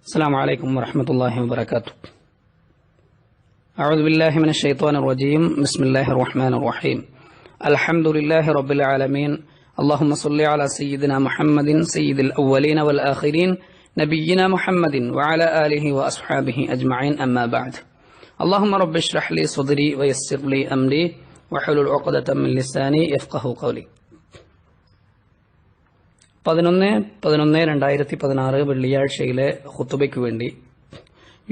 السلام عليكم ورحمة الله وبركاته. أعوذ بالله من الشيطان الرجيم. بسم الله الرحمن الرحيم. الحمد لله رب العالمين. اللهم صل على سيدنا محمد سيد الأولين والآخرين نبينا محمد وعلى آله وأصحابه أجمعين. أما بعد. اللهم رب اشرح لي صدري ويسر لي أمري وحلل عقدة من لساني يفقه قولي. 11/11/2016 വെള്ളിയാഴ്ചയിലെ ഖുതുബയ്ക്ക് വേണ്ടി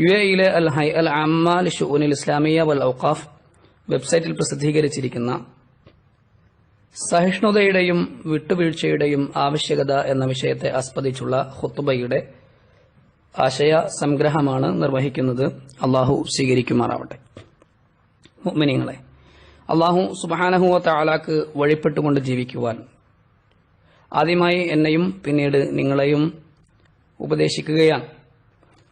യുഎഇയിലെ അൽ ഹൈ അൽ അമ്മ ലിശുഉനിൽ ഇസ്ലാമിയ വൽ ഔഖാഫ് വെബ്സൈറ്റിൽ പ്രസിദ്ധീകരിച്ചിരിക്കുന്ന സഹിഷ്ണുതയുടെയും വിട്ടുവീഴ്ചയുടെയും ആവശ്യകത എന്ന വിഷയത്തെ ആസ്പദിച്ചുള്ള ഖുതുബയുടെ ആശയ സംഗ്രഹമാണ് നിർവഹിക്കുന്നത്. അള്ളാഹു സ്വീകരിക്കുമാറാവട്ടെ. മുഅ്മിനീങ്ങളെ, അള്ളാഹു സുബ്ഹാനഹു വ തആലാക്ക് വഴിപ്പെട്ടുകൊണ്ട് ജീവിക്കുവാൻ ആദ്യമായി എന്നെയും പിന്നീട് നിങ്ങളെയും ഉപദേശിക്കുകയാണ്.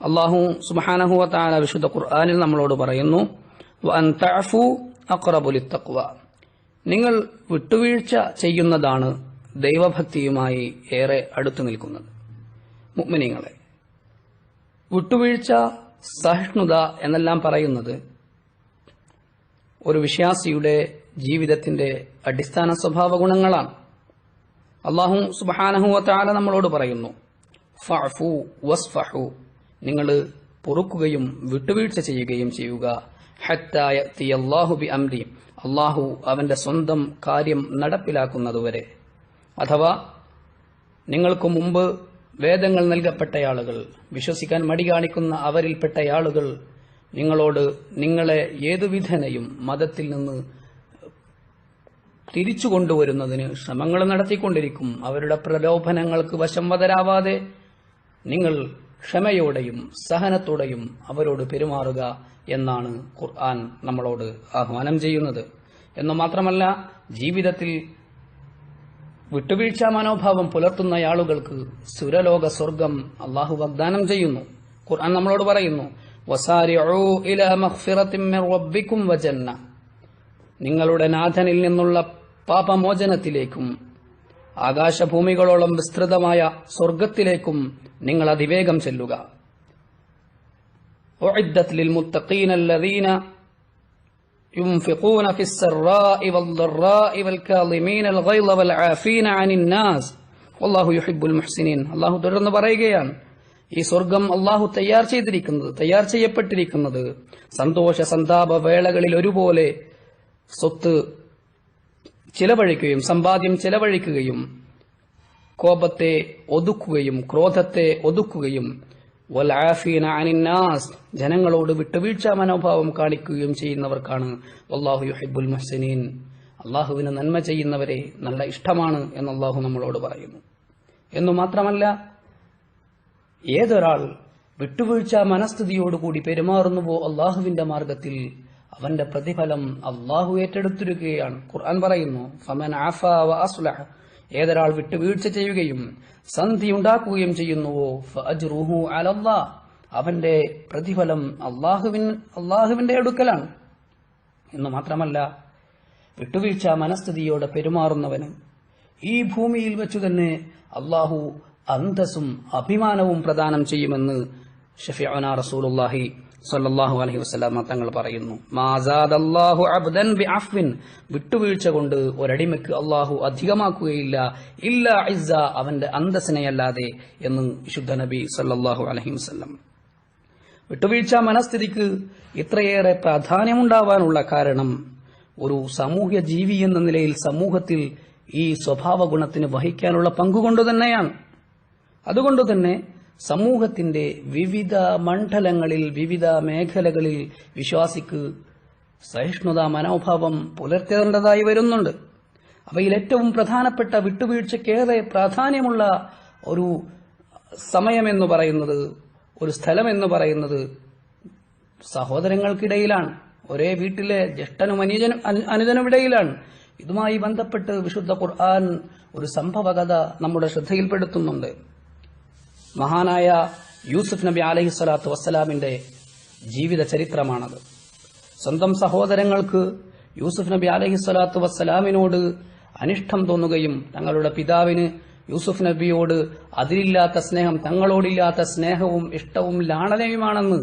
അല്ലാഹു സുബ്ഹാനഹു വ തആല വിശുദ്ധ ഖുർആനിൽ നമ്മളോട് പറയുന്നു, വഅൻ തഅഫു അഖ്റബു ലിത്തഖ്വ, നിങ്ങൾ വിട്ടുവീഴ്ച ചെയ്യുന്നതാണ് ദൈവഭക്തിയുമായി ഏറെ അടുത്തു നിൽക്കുന്നത്. മുഅ്മിനീങ്ങളെ, വിട്ടുവീഴ്ച, സഹിഷ്ണുത എന്നെല്ലാം പറയുന്നത് ഒരു വിശ്വാസിയുടെ ജീവിതത്തിന്റെ അടിസ്ഥാന സ്വഭാവ ഗുണങ്ങളാണ്. അല്ലാഹു സുബ്ഹാനഹു വ തആല നമ്മളോട് പറയുന്നു, ഫഅഫു വസ്ഫഹു, നിങ്ങൾ പൊറുക്കുകയും വിട്ടുവീഴ്ച ചെയ്യുകയും ചെയ്യുക. ഹത്താ യഅതിയല്ലാഹു ബിഅംരി, അല്ലാഹു അവന്റെ സ്വന്തം കാര്യം നടപ്പിലാക്കുന്നതുവരെ. അഥവാ നിങ്ങൾക്ക് മുമ്പ് വേദങ്ങൾ നൽകപ്പെട്ട ആളുകൾ, വിശ്വസിക്കാൻ മടി കാണിക്കുന്ന അവരിൽപ്പെട്ട ആളുകൾ നിങ്ങളോട് നിങ്ങളെ ഏതുവിധേനയും മതത്തിൽ നിന്ന് തിരിച്ചു കൊണ്ടുവരുന്നതിന് ശ്രമങ്ങൾ നടത്തിക്കൊണ്ടിരിക്കും. അവരുടെ പ്രലോഭനങ്ങൾക്ക് വശംവദരാവാതെ നിങ്ങൾ ക്ഷമയോടെയും സഹനത്തോടെയും അവരോട് പെരുമാറുക എന്നാണ് ഖുർആൻ നമ്മളോട് ആഹ്വാനം ചെയ്യുന്നത്. എന്നു മാത്രമല്ല, ജീവിതത്തിൽ വിട്ടുവീഴ്ച മനോഭാവം പുലർത്തുന്ന ആളുകൾക്ക് സുരലോക സ്വർഗം അള്ളാഹു വാഗ്ദാനം ചെയ്യുന്നു. ഖുർആൻ നമ്മളോട് പറയുന്നു, വസാരിഉ ഇലാ മഗ്ഫിറത്തിൻ മിർ റബ്ബിക്കും വജന്ന, നിങ്ങളുടെ നാഥനിൽ നിന്നുള്ള പാപമോചനത്തിലേക്കും ആകാശഭൂമികളോളം വിസ്തൃതമായ സ്വർഗത്തിലേക്കും നിങ്ങൾ അതിവേഗം ചെല്ലുക. ഉഇദ്ദത് ലിൽമുത്തഖീന അല്ലദീന യുൻഫിഖൂന ഫിസ്സറാഇ വദ്ദറാഇ വൽകാളിമീന അൽഗൈള വൽആഫീന അനിന്നാസ് വല്ലാഹു യുഹിബ്ബുൽ മുഹ്സിനീൻ. അല്ലാഹു തുടർന്ന് പറയുകയാണ്, ഈ സ്വർഗം അല്ലാഹു തയ്യാർ ചെയ്യപ്പെട്ടിരിക്കുന്നത് സന്തോഷ സന്താപ വേളകളിൽ ഒരുപോലെ സ്വത്ത് ചിലവഴിക്കുകയും സമ്പാദ്യം ചിലവഴിക്കുകയും കോപത്തെ ഒതുക്കുകയും ക്രോധത്തെ ഒതുക്കുകയും വൽആഫീന അനിന്നാസ്, ജനങ്ങളോട് വിട്ടുവീഴ്ച മനോഭാവം കാണിക്കുകയും ചെയ്യുന്നവർക്കാണ് വല്ലാഹു യുഹിബ്ബുൽ മുഹ്സിനീൻ, അള്ളാഹുവിന് നന്മ ചെയ്യുന്നവരെ നല്ല ഇഷ്ടമാണ് എന്ന് അള്ളാഹു നമ്മളോട് പറയുന്നു. എന്നു മാത്രമല്ല, ഏതൊരാൾ വിട്ടുവീഴ്ച മനസ്ഥിതിയോടുകൂടി പെരുമാറുന്നുവോ അള്ളാഹുവിന്റെ മാർഗത്തിൽ അവന്റെ പ്രതിഫലം അള്ളാഹു ഏറ്റെടുത്തിരിക്കുകയാണ്. ഖുർആൻ പറയുന്നു, ഫമൻ ആഫാ വ അസ്ലഹ, ഏതൊരാൾ വിട്ടുവീഴ്ച ചെയ്യുകയും സന്ധി ഉണ്ടാക്കുകയും ചെയ്യുന്നുവോ ഫഅജ്റുഹു അലല്ലാഹ്, അവന്റെ പ്രതിഫലം അള്ളാഹുവിന്റെ അടുക്കലാണ്. എന്ന് മാത്രമല്ല, വിട്ടുവീഴ്ച മനസ്ഥിതിയോടെ പെരുമാറുന്നവന് ഈ ഭൂമിയിൽ വെച്ചു തന്നെ അള്ളാഹു അന്തസ്സും അഭിമാനവും പ്രദാനം ചെയ്യുമെന്ന് ഷഫീഉനാ റസൂലുള്ളാഹി സ്വല്ലല്ലാഹു അലൈഹി വസല്ലം തങ്ങൾ പറയുന്നു. മാസാദല്ലാഹു അബ്ദൻ ബിഅഫ്വിൻ, വിട്ടുവീഴ്ച കൊണ്ട് ഒരടിമയ്ക്ക് അള്ളാഹു അധികമാക്കുകയില്ല, ഇല്ലാ ഇസ്സ, അവന്റെ അന്തസ്സിനെയല്ലാതെ എന്ന് വിശുദ്ധ നബി സ്വല്ലല്ലാഹു അലൈഹി വസല്ലം. വിട്ടുവീഴ്ച മനസ്ഥിതിക്ക് ഇത്രയേറെ പ്രാധാന്യമുണ്ടാവാനുള്ള കാരണം ഒരു സാമൂഹ്യ ജീവി എന്ന നിലയിൽ സമൂഹത്തിൽ ഈ സ്വഭാവ ഗുണത്തിന് വഹിക്കാനുള്ള പങ്കുകൊണ്ട് തന്നെയാണ്. അതുകൊണ്ട് തന്നെ സമൂഹത്തിന്റെ വിവിധ മണ്ഡലങ്ങളിൽ, വിവിധ മേഖലകളിൽ വിശ്വാസിക്ക് സഹിഷ്ണുതാ മനോഭാവം പുലർത്തേണ്ടതായി വരുന്നുണ്ട്. അവയിൽ ഏറ്റവും പ്രധാനപ്പെട്ട വിട്ടുവീഴ്ചയ്ക്കേറെ പ്രാധാന്യമുള്ള ഒരു സമയമെന്ന് പറയുന്നത്, ഒരു സ്ഥലമെന്ന് പറയുന്നത് സഹോദരങ്ങൾക്കിടയിലാണ്. ഒരേ വീട്ടിലെ ജ്യേഷ്ഠനും അനുജനും ഇടയിലാണ്. ഇതുമായി ബന്ധപ്പെട്ട് വിശുദ്ധ ഖുർആൻ ഒരു സംഭവകഥ നമ്മുടെ ശ്രദ്ധയിൽപ്പെടുത്തുന്നുണ്ട്. മഹാനായ യൂസുഫ് നബി അലൈഹിസ്സലാത്തു വസ്സലാമിന്റെ ജീവിത ചരിത്രമാണത്. സ്വന്തം സഹോദരങ്ങൾക്ക് യൂസുഫ് നബി അലൈഹിസ്സലാത്തു വസ്സലാമിനോട് അനിഷ്ടം തോന്നുകയും തങ്ങളുടെ പിതാവിന് യൂസുഫ് നബിയോട് അതിലില്ലാത്ത സ്നേഹം, തങ്ങളോടില്ലാത്ത സ്നേഹവും ഇഷ്ടവും ലാളനയുമാണെന്ന്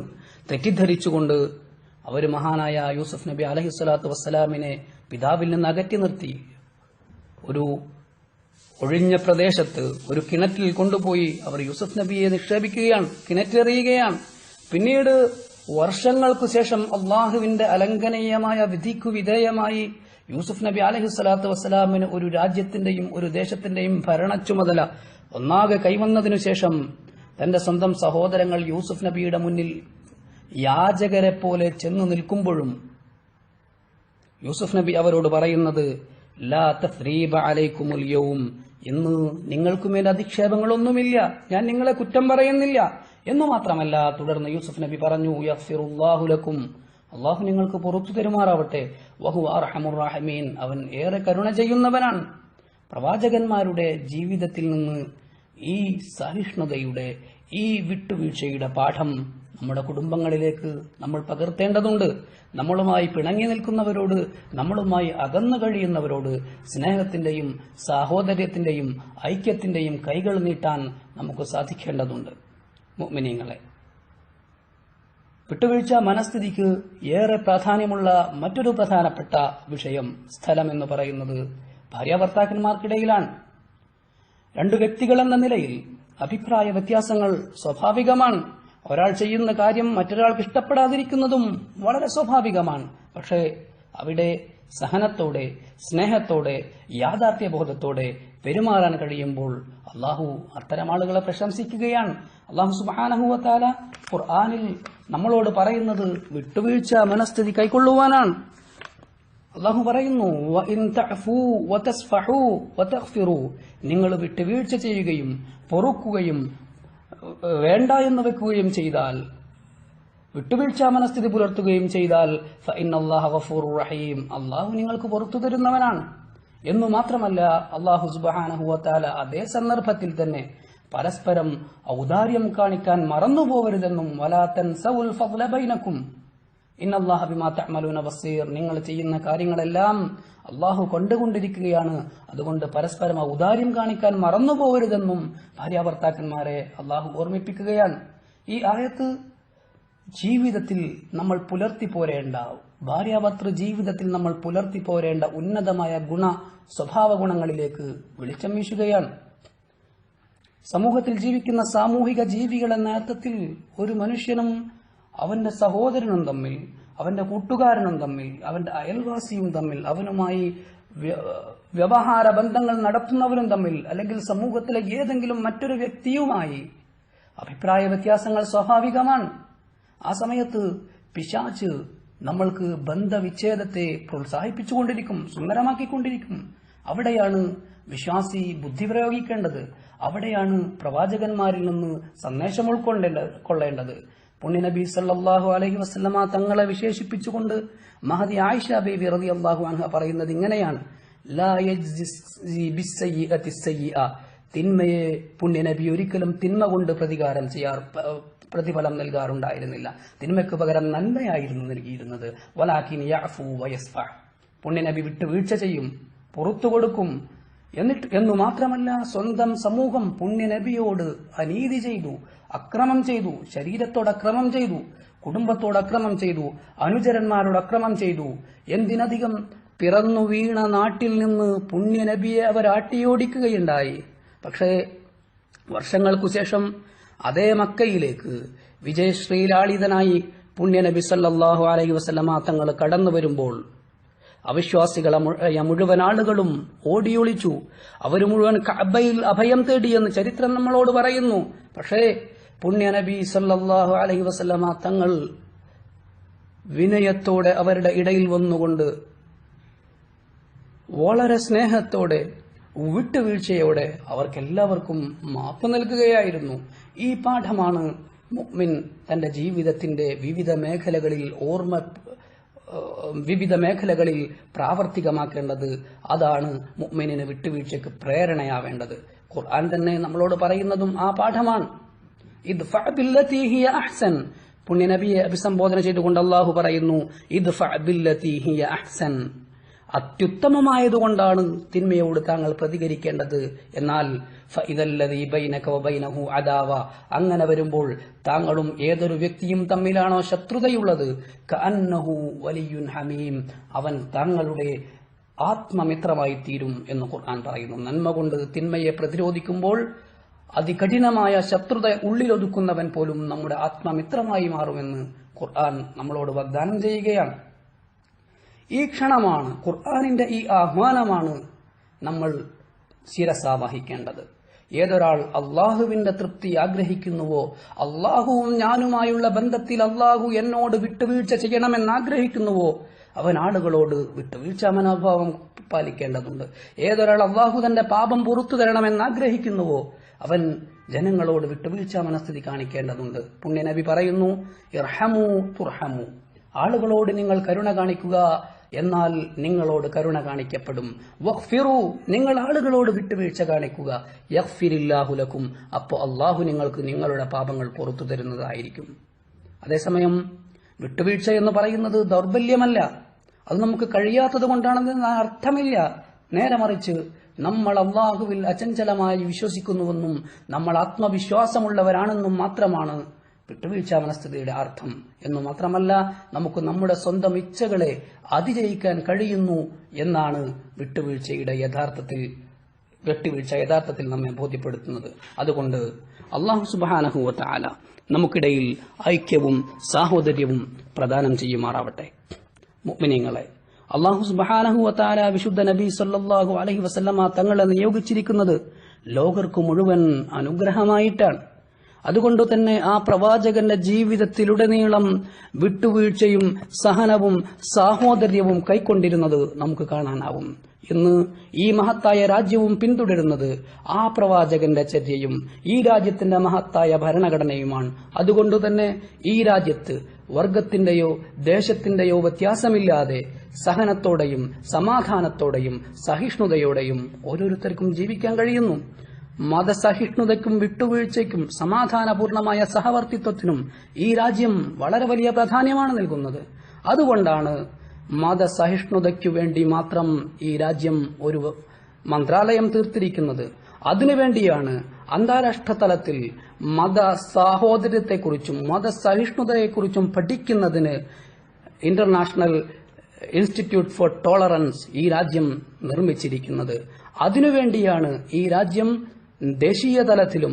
തെറ്റിദ്ധരിച്ചുകൊണ്ട് അവർ മഹാനായ യൂസുഫ് നബി അലൈഹിസ്സലാത്തു വസ്സലാമിനെ പിതാവിൽ നിന്ന് അകറ്റി നിർത്തി. ഒരു ഒഴിഞ്ഞ പ്രദേശത്ത് ഒരു കിണറ്റിൽ കൊണ്ടുപോയി അവർ യൂസുഫ് നബിയെ നിക്ഷേപിക്കുകയാണ്, കിണറ്റെറിയുകയാണ്. പിന്നീട് വർഷങ്ങൾക്കു ശേഷം അള്ളാഹുവിന്റെ അലംഘനീയമായ വിധിക്കു വിധേയമായി യൂസുഫ് നബി അലൈഹിസ്സലാത്തു വസ്സലാമിന് ഒരു രാജ്യത്തിന്റെയും ഒരു ദേശത്തിന്റെയും ഭരണ ചുമതല ഒന്നാകെ കൈവന്നതിനു ശേഷം തന്റെ സ്വന്തം സഹോദരങ്ങൾ യൂസുഫ് നബിയുടെ മുന്നിൽ യാചകരെ പോലെ ചെന്നു നിൽക്കുമ്പോഴും യൂസുഫ് നബി അവരോട് പറയുന്നത് ലാ തസ്രീബ അലൈക്കുമുൽ യൗം, ഇന്ന് നിങ്ങൾക്കുമേൽ അധിക്ഷേപങ്ങളൊന്നുമില്ല, ഞാൻ നിങ്ങളെ കുറ്റം പറയുന്നില്ല എന്നു മാത്രമല്ല, തുടർന്ന് യൂസുഫ് നബി പറഞ്ഞു യഗ്ഫിറുല്ലാഹു ലക്കും, അള്ളാഹു നിങ്ങൾക്ക് പുറത്തു തരുമാറാവട്ടെ, വഹുവ അർഹമുർ റഹീമീൻ, അവൻ ഏറെ കരുണ ചെയ്യുന്നവനാണ്. പ്രവാചകന്മാരുടെ ജീവിതത്തിൽ നിന്ന് ഈ സഹിഷ്ണുതയുടെ, ഈ വിട്ടുവീഴ്ചയുടെ പാഠം നമ്മുടെ കുടുംബങ്ങളിലേക്ക് നമ്മൾ പകർത്തേണ്ടതുണ്ട്. നമ്മളുമായി പിണങ്ങി നിൽക്കുന്നവരോട്, നമ്മളുമായി അകന്നു കഴിയുന്നവരോട് സ്നേഹത്തിന്റെയും സാഹോദര്യത്തിന്റെയും ഐക്യത്തിന്റെയും കൈകൾ നീട്ടാൻ നമുക്ക് സാധിക്കേണ്ടതുണ്ട്. മുഅ്മിനീങ്ങളെ, വിട്ടുവീഴ്ച മനസ്ഥിതിക്ക് ഏറെ പ്രാധാന്യമുള്ള മറ്റൊരു പ്രധാനപ്പെട്ട വിഷയം, സ്ഥലം എന്ന് പറയുന്നത് ഭാര്യാഭർത്താക്കന്മാർക്കിടയിലാണ്. രണ്ടു വ്യക്തികൾ എന്ന നിലയിൽ അഭിപ്രായ വ്യത്യാസങ്ങൾ സ്വാഭാവികമാണ്. ഒരാൾ ചെയ്യുന്ന കാര്യം മറ്റൊരാൾക്ക് ഇഷ്ടപ്പെടാതിരിക്കുന്നതും വളരെ സ്വാഭാവികമാണ്. പക്ഷേ അവിടെ സഹനത്തോടെ, സ്നേഹത്തോടെ, യാഥാർത്ഥ്യബോധത്തോടെ പെരുമാറാൻ കഴിയുമ്പോൾ അള്ളാഹു അത്തരം ആളുകളെ പ്രശംസിക്കുകയാണ്. അള്ളാഹു സുബ്ഹാനഹു വ തആല ഖുർആനിൽ നമ്മളോട് പറയുന്നത് വിട്ടുവീഴ്ച മനസ്ഥിതി കൈക്കൊള്ളുവാനാണ്. അള്ളാഹു പറയുന്നു വഇൻ തഅഫൂ വതസ്ഫഹൂ വതഗ്ഫിറൂ, നിങ്ങൾ വിട്ടുവീഴ്ച ചെയ്യുകയും പൊറുക്കുകയും വേണ്ട എന്ന് വെക്കുകയും ചെയ്താൽ, വിട്ടുവീഴ്ച മനസ്ഥിതി പുലർത്തുകയും ചെയ്താൽ ഫഇന്നല്ലാഹ ഗഫൂറുർ റഹീം, അള്ളാഹു നിങ്ങൾക്ക് പുറത്തു തരുന്നവനാണ്. എന്നു മാത്രമല്ല, അള്ളാഹു സുബ്ഹാനഹു വ തആല അതേ സന്ദർഭത്തിൽ തന്നെ പരസ്പരം ഔദാര്യം കാണിക്കാൻ മറന്നുപോകരുതെന്നും വലാ തൻസൗൽ ഫദ്ല ബൈനക്കും ഇന്നല്ലാഹ ബിമാ തഅമലൂന ബസീർ, നിങ്ങൾ ചെയ്യുന്ന കാര്യങ്ങളെല്ലാം അള്ളാഹു കണ്ടുകൊണ്ടിരിക്കുകയാണ്, അതുകൊണ്ട് പരസ്പരം ഔദാര്യം കാണിക്കാൻ മറന്നുപോകരുതെന്നും ഭാര്യാഭർത്താക്കന്മാരെ അള്ളാഹു ഓർമ്മിപ്പിക്കുകയാണ്. ഈ ആയത്ത് ജീവിതത്തിൽ നമ്മൾ പുലർത്തി പോരേണ്ട, ഭാര്യാഭർത്തൃ ജീവിതത്തിൽ നമ്മൾ പുലർത്തി പോരേണ്ട ഉന്നതമായ സ്വഭാവ ഗുണങ്ങളിലേക്ക് വെളിച്ചം വീശുകയാണ്. സമൂഹത്തിൽ ജീവിക്കുന്ന സാമൂഹിക ജീവികൾ എന്ന അർത്ഥത്തിൽ ഒരു മനുഷ്യനും അവന്റെ സഹോദരനും തമ്മിൽ, അവന്റെ കൂട്ടുകാരനും തമ്മിൽ, അവന്റെ അയൽവാസിയും തമ്മിൽ, അവനുമായി വ്യവഹാര ബന്ധങ്ങൾ നടത്തുന്നവരും തമ്മിൽ, അല്ലെങ്കിൽ സമൂഹത്തിലെ ഏതെങ്കിലും മറ്റൊരു വ്യക്തിയുമായി അഭിപ്രായ വ്യത്യാസങ്ങൾ സ്വാഭാവികമാണ്. ആ സമയത്ത് പിശാച് നമ്മൾക്ക് ബന്ധവിച്ഛേദത്തെ പ്രോത്സാഹിപ്പിച്ചുകൊണ്ടിരിക്കും, സുന്ദരമാക്കിക്കൊണ്ടിരിക്കും. അവിടെയാണ് വിശ്വാസി ബുദ്ധി പ്രയോഗിക്കേണ്ടത്. അവിടെയാണ് പ്രവാചകന്മാരിൽ നിന്ന് സന്ദേശം ഉൾക്കൊള്ളേണ്ടത്. പുണ്യനബി സല്ലല്ലാഹു അലൈഹി വസല്ലമ തങ്ങളെ വിശേഷിപ്പിച്ചുകൊണ്ട് മഹദി ആയിഷ ബീവി റളിയല്ലാഹു അൻഹ പറയുന്നത് ഇങ്ങനെയാണ്: ലാ യജ്സി ബിസ്സയ്യിഅതി സയ്യിഅ, തിന്മയെ പുണ്യനബി ഒരിക്കലും തിന്മ കൊണ്ട് പ്രതിഫലം നൽകാറുണ്ടായിരുന്നില്ല. തിന്മയ്ക്ക് പകരം നന്മയായിരുന്നു നൽകിയിരുന്നത്. വലാകിൻ യഅഫു വയസ്ഫഹ്, പുണ്യനബി വിട്ടുവീഴ്ച ചെയ്യും, പുറത്തു കൊടുക്കും. എന്നു മാത്രമല്ല, സ്വന്തം സമൂഹം പുണ്യനബിയോട് അനീതി ചെയ്തു, അക്രമം ചെയ്തു, ശരീരത്തോട് അക്രമം ചെയ്തു, കുടുംബത്തോട് അക്രമം ചെയ്തു, അനുചരന്മാരോട് അക്രമം ചെയ്തു. എന്തിനധികം പിറന്നു വീണ നാട്ടിൽ നിന്ന് പുണ്യനബിയെ അവർ ആട്ടിയോടിക്കുകയുണ്ടായി. പക്ഷേ വർഷങ്ങൾക്കു ശേഷം അതേ മക്കയിലേക്ക് വിജയശ്രീലാളിതനായി പുണ്യനബി സല്ലല്ലാഹു അലൈഹി വസല്ലമ തങ്ങൾ കടന്നു വരുമ്പോൾ അവിശ്വാസികളെ മുഴുവൻ ആളുകളും ഓടിയൊളിച്ചു. അവർ മുഴുവൻ കഅബയിൽ അഭയം തേടിയെന്ന് ചരിത്രം നമ്മളോട് പറയുന്നു. പക്ഷേ പുണ്യനബി സല്ലല്ലാഹു അലൈഹി വസല്ലമ തങ്ങൾ വിനയത്തോടെ അവരുടെ ഇടയിൽ വന്നുകൊണ്ട് വളരെ സ്നേഹത്തോടെ വിട്ടുവീഴ്ചയോടെ അവർക്കെല്ലാവർക്കും മാപ്പ് നൽകുകയായിരുന്നു. ഈ പാഠമാണ് മുഅ്മിൻ തന്റെ ജീവിതത്തിന്റെ വിവിധ മേഖലകളിൽ പ്രാവർത്തികമാക്കേണ്ടത്. അതാണ് മുഅ്മിനിന് വിട്ടുവീഴ്ചയ്ക്ക് പ്രേരണയാവേണ്ടത്. ഖുർആൻ തന്നെ നമ്മളോട് പറയുന്നതും ആ പാഠമാണ്. ഇദ്ഫഅ ബില്ലതി ഹിയ അഹ്സൻ, പുണ്യനബിയെ അഭിസംബോധന ചെയ്തുകൊണ്ട് അല്ലാഹു പറയുന്നു, ഇദ്ഫഅ ബില്ലതി ഹിയ അഹ്സൻ, അത്യുത്തമമായതുകൊണ്ടാണ് തിന്മയോട് താങ്കൾ പ്രതികരിക്കേണ്ടത്. എന്നാൽ ഫഇദല്ലദീ ബൈനക വബൈനഹു അദാവ, അങ്ങനെ വരുമ്പോൾ താങ്കളും ഏതൊരു വ്യക്തിയും തമ്മിലാണോ ശത്രുതയുള്ളത്, കഅന്നഹു വലിയ്യുൻ ഹമീം, അവൻ താങ്കളുടെ ആത്മമിത്രമായി തീരും എന്ന് ഖുർആൻ പറയുന്നു. നന്മ കൊണ്ട് തിന്മയെ പ്രതിരോധിക്കുമ്പോൾ അതികഠിനമായ ശത്രുത ഉള്ളിലൊതുക്കുന്നവൻ പോലും നമ്മുടെ ആത്മമിത്രമായി മാറുമെന്ന് ഖുർആൻ നമ്മളോട് വാഗ്ദാനം ചെയ്യുകയാണ്. ഈ ക്ഷണമാണ്, ഖുർആനിന്റെ ഈ ആഹ്വാനമാണ് നമ്മൾ ശിരസാവഹിക്കേണ്ടത്. ഏതൊരാൾ അള്ളാഹുവിന്റെ തൃപ്തി ആഗ്രഹിക്കുന്നുവോ, അള്ളാഹുവും ഞാനുമായുള്ള ബന്ധത്തിൽ അള്ളാഹു എന്നോട് വിട്ടുവീഴ്ച ചെയ്യണമെന്ന് ആഗ്രഹിക്കുന്നുവോ, അവൻ ആളുകളോട് വിട്ടുവീഴ്ച മനോഭാവം പാലിക്കേണ്ടതുണ്ട്. ഏതൊരാൾ അള്ളാഹു തന്റെ പാപം പുറത്തു തരണമെന്ന് ആഗ്രഹിക്കുന്നുവോ, അവൻ ജനങ്ങളോട് വിട്ടുവീഴ്ച മനസ്ഥിതി കാണിക്കേണ്ടതുണ്ട്. പുണ്യനബി പറയുന്നു, ഇർഹമു തുർഹമു, ആളുകളോട് നിങ്ങൾ കരുണ കാണിക്കുക, എന്നാൽ നിങ്ങളോട് കരുണ കാണിക്കപ്പെടും. വഗ്ഫിറു, നിങ്ങൾ ആളുകളോട് വിട്ടുവീഴ്ച കാണിക്കുക, യഗ്ഫിരില്ലാഹു ലക്കും, അപ്പോൾ അള്ളാഹു നിങ്ങൾക്ക് നിങ്ങളുടെ പാപങ്ങൾ പുറത്തു തരുന്നതായിരിക്കും. അതേസമയം വിട്ടുവീഴ്ച എന്ന് പറയുന്നത് ദൗർബല്യമല്ല, അത് നമുക്ക് കഴിയാത്തത് കൊണ്ടാണെന്ന് അർത്ഥമില്ല. നേരെ മറിച്ച് നമ്മൾ അള്ളാഹുവിൽ അചഞ്ചലമായി വിശ്വസിക്കുന്നുവെന്നും നമ്മൾ ആത്മവിശ്വാസമുള്ളവരാണെന്നും മാത്രമാണ് വിട്ടുവീഴ്ച മനസ്ഥിതിയുടെ അർത്ഥം. എന്നു മാത്രമല്ല, നമുക്ക് നമ്മുടെ സ്വന്തം ഇച്ഛകളെ അതിജയിക്കാൻ കഴിയുന്നു എന്നാണ് വിട്ടുവീഴ്ച യഥാർത്ഥത്തിൽ നമ്മെ ബോധ്യപ്പെടുത്തുന്നത്. അതുകൊണ്ട് അല്ലാഹു സുബ്ഹാനഹു വ തആല നമുക്കിടയിൽ ഐക്യവും സാഹോദര്യവും പ്രദാനം ചെയ്യുമാറാവട്ടെ. മുഅ്മിനീങ്ങളെ, അല്ലാഹു സുബ്ഹാനഹു വ തആല വിശുദ്ധ നബി സല്ലല്ലാഹു അലൈഹി വസല്ലമ തങ്ങളെ നിയോഗിച്ചിരിക്കുന്നത് ലോകർക്ക് മുഴുവൻ അനുഗ്രഹമായിട്ടാണ്. അതുകൊണ്ട് തന്നെ ആ പ്രവാചകന്റെ ജീവിതത്തിലുടനീളം വിട്ടുവീഴ്ചയും സഹനവും സാഹോദര്യവും കൈക്കൊണ്ടിരുന്നത് നമുക്ക് കാണാനാവും. ഇന്ന് ഈ മഹത്തായ രാജ്യവും പിന്തുടരുന്നത് ആ പ്രവാചകന്റെ ചര്യയും ഈ രാജ്യത്തിന്റെ മഹത്തായ ഭരണഘടനയുമാണ്. അതുകൊണ്ട് തന്നെ ഈ രാജ്യത്ത് വർഗത്തിന്റെയോ ദേശത്തിന്റെയോ വ്യത്യാസമില്ലാതെ സഹനത്തോടെയും സമാധാനത്തോടെയും സഹിഷ്ണുതയോടെയും ഓരോരുത്തർക്കും ജീവിക്കാൻ കഴിയുന്നു. മതസഹിഷ്ണുതയ്ക്കും വിട്ടുവീഴ്ചയ്ക്കും സമാധാനപൂർണമായ സഹവർത്തിത്വത്തിനും ഈ രാജ്യം വളരെ വലിയ പ്രാധാന്യമാണ് നൽകുന്നത്. അതുകൊണ്ടാണ് മതസഹിഷ്ണുതയ്ക്കു വേണ്ടി മാത്രം ഈ രാജ്യം ഒരു മന്ത്രാലയം തീർത്തിരിക്കുന്നത്. അതിനുവേണ്ടിയാണ് അന്താരാഷ്ട്ര തലത്തിൽ മത സാഹോദര്യത്തെക്കുറിച്ചും മതസഹിഷ്ണുതയെക്കുറിച്ചും പഠിക്കുന്നതിന് ഇന്റർനാഷണൽ ഇൻസ്റ്റിറ്റ്യൂട്ട് ഫോർ ടോളറൻസ് ഈ രാജ്യം നിർമ്മിച്ചിരിക്കുന്നത്. അതിനുവേണ്ടിയാണ് ഈ രാജ്യം ദേശീയ തലത്തിലും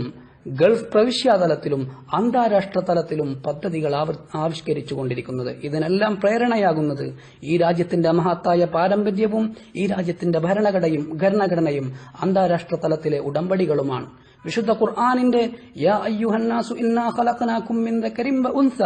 ഗൾഫ് പ്രവിശ്യാതലത്തിലും അന്താരാഷ്ട്ര തലത്തിലും പദ്ധതികൾ ആവിഷ്കരിച്ചുകൊണ്ടിരിക്കുന്നത്. ഇതിനെല്ലാം പ്രേരണയാകുന്നത് ഈ രാജ്യത്തിന്റെ മഹത്തായ പാരമ്പര്യവും ഈ രാജ്യത്തിന്റെ ഭരണഘടനയും അന്താരാഷ്ട്ര തലത്തിലെ ഉടമ്പടികളുമാണ്. വിശുദ്ധ ഖുർആനിന്റെ യാ അയ്യുഹന്നാസു ഇന്നാ ഖലഖനാകും മിൻ ദക്കരിൻ വ ഉൻസ,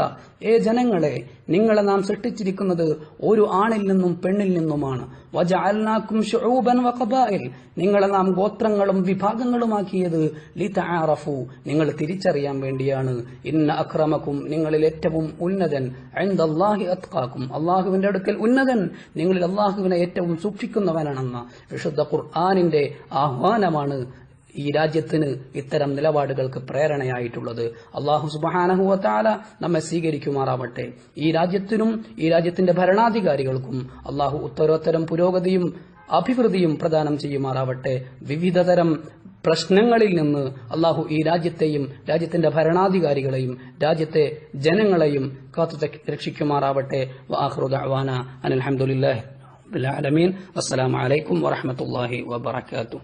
ജനങ്ങളെ, നിങ്ങളെ നാം സൃഷ്ടിച്ചിരിക്കുന്നത് ഒരു ആണിൽ നിന്നും പെണ്ണിൽ നിന്നുമാണ്. വജഅൽനാകും ശുഊബൻ വ ഖബായിൽ, നിങ്ങളെ നാം ഗോത്രങ്ങളും വിഭാഗങ്ങളുമാക്കിയത് ലിതആറഫു, നിങ്ങൾ തിരിച്ചറിയാൻ വേണ്ടിയാണ്. ഇന്ന അക്രമക്കും, നിങ്ങളിൽ ഏറ്റവും ഉന്നതൻ, ഇൻദല്ലാഹി അത്ഖാക്കും, അല്ലാഹുവിന്റെ അടുക്കൽ ഉന്നതൻ നിങ്ങളിൽ അല്ലാഹുവിനെ ഏറ്റവും സൂക്ഷിക്കുന്നവനാണെന്ന വിശുദ്ധ ഖുർആനിന്റെ ആഹ്വാനമാണ് ഈ രാജ്യത്തിന് ഇത്തരം നിലപാടുകൾക്ക് പ്രേരണയായിട്ടുള്ളത്. അല്ലാഹു സുബ്ഹാനഹു വ തആല നമ്മെ സ്വീകരിക്കുമാറാവട്ടെ. ഈ രാജ്യത്തിനും ഈ രാജ്യത്തിന്റെ ഭരണാധികാരികൾക്കും അല്ലാഹു ഉത്തരോത്തരം പുരോഗതിയും അഭിവൃദ്ധിയും പ്രദാനം ചെയ്യുമാറാവട്ടെ. വിവിധതരം പ്രശ്നങ്ങളിൽ നിന്ന് അല്ലാഹു ഈ രാജ്യത്തെയും രാജ്യത്തിന്റെ ഭരണാധികാരികളെയും രാജ്യത്തെ ജനങ്ങളെയും കാത്തു രക്ഷിക്കുമാറാവട്ടെ. വആഖിറു ദഅവാന അനിൽ ഹംദുലില്ലാഹി റബ്ബിൽ ആലമീൻ. അസ്സലാമു അലൈക്കും വറഹ്മത്തുള്ളാഹി വബറകാതുഹു.